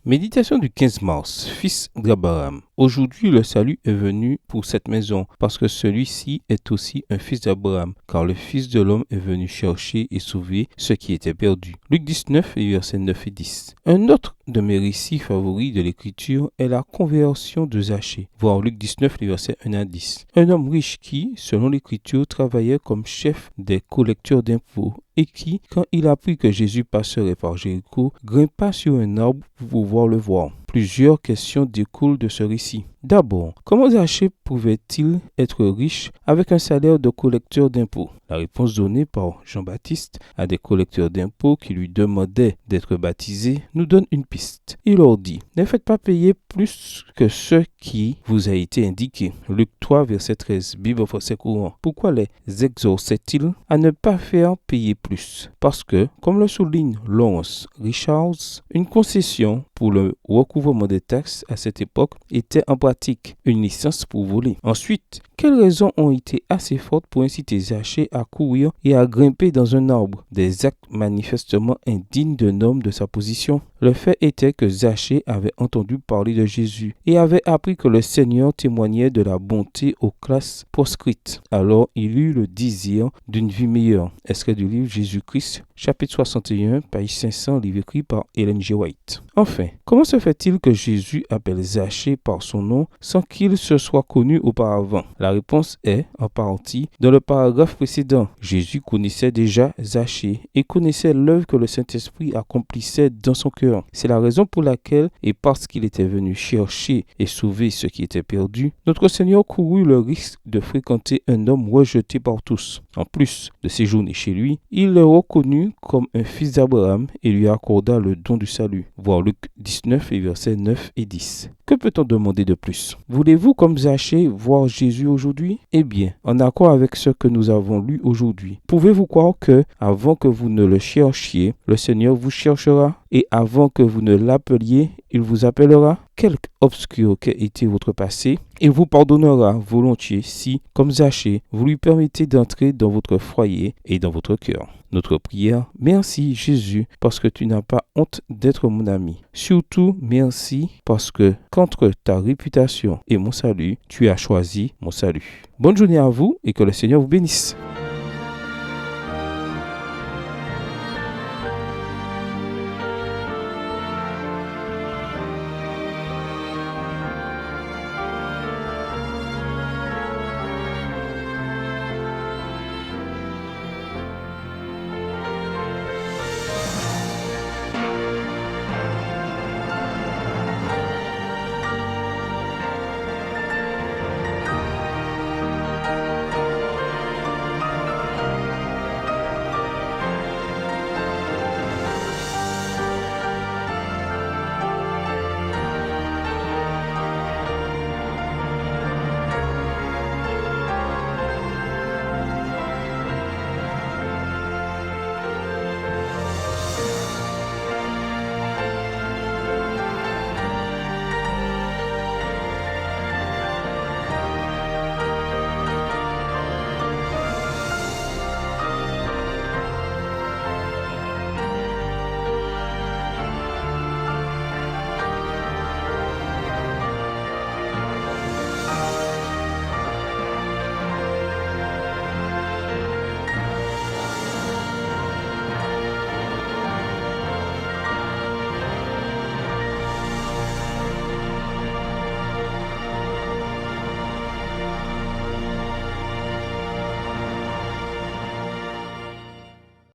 Méditation du 15 mars, fils d'Abraham. Aujourd'hui, le salut est venu pour cette maison, parce que celui-ci est aussi un fils d'Abraham, car le Fils de l'homme est venu chercher et sauver ce qui était perdu. Luc 19, versets 9 et 10. Un autre de mes récits favoris de l'Écriture est la conversion de Zachée, voir Luc 19, versets 1 à 10. Un homme riche qui, selon l'Écriture, travaillait comme chef des collecteurs d'impôts et qui, quand il apprit que Jésus passerait par Jéricho, grimpa sur un arbre pour pouvoir le voir. Plusieurs questions découlent de ce récit. D'abord, comment Zachée pouvait-il être riche avec un salaire de collecteur d'impôts? La réponse donnée par Jean-Baptiste à des collecteurs d'impôts qui lui demandaient d'être baptisés nous donne une piste. Il leur dit, ne faites pas payer plus que ce qui vous a été indiqué. Luc 3, verset 13, Bible français courant. Pourquoi les exhorçait-il à ne pas faire payer plus? Parce que, comme le souligne Lawrence Richards, une concession pour le recouvrement des taxes à cette époque était en pratique une licence pour voler. Ensuite, quelles raisons ont été assez fortes pour inciter Zachée à courir et à grimper dans un arbre? Des actes manifestement indignes d'un homme de sa position. Le fait était que Zachée avait entendu parler de Jésus et avait appris que le Seigneur témoignait de la bonté aux classes proscrites. Alors il eut le désir d'une vie meilleure. Extrait du livre Jésus-Christ, chapitre 61, page 500, livre écrit par Ellen G. White. Enfin, comment se fait-il que Jésus appelle Zachée par son nom sans qu'il se soit connu auparavant? La réponse est, en partie, dans le paragraphe précédent. Jésus connaissait déjà Zachée et connaissait l'œuvre que le Saint-Esprit accomplissait dans son cœur. C'est la raison pour laquelle, et parce qu'il était venu chercher et sauver ce qui était perdu, notre Seigneur courut le risque de fréquenter un homme rejeté par tous. En plus de séjourner chez lui, il le reconnut comme un fils d'Abraham et lui accorda le don du salut. Voir Luc 19, versets 9 et 10. Que peut-on demander de plus? Voulez-vous, comme Zachée, voir Jésus aujourd'hui? Eh bien, en accord avec ce que nous avons lu aujourd'hui, pouvez-vous croire que, avant que vous ne le cherchiez, le Seigneur vous cherchera? Et avant que vous ne l'appeliez, il vous appellera? Quelque obscur qu'ait été votre passé, il vous pardonnera volontiers si, comme Zachée, vous lui permettez d'entrer dans votre foyer et dans votre cœur. Notre prière, merci Jésus parce que tu n'as pas honte d'être mon ami. Surtout, merci parce que contre ta réputation et mon salut, tu as choisi mon salut. Bonne journée à vous et que le Seigneur vous bénisse.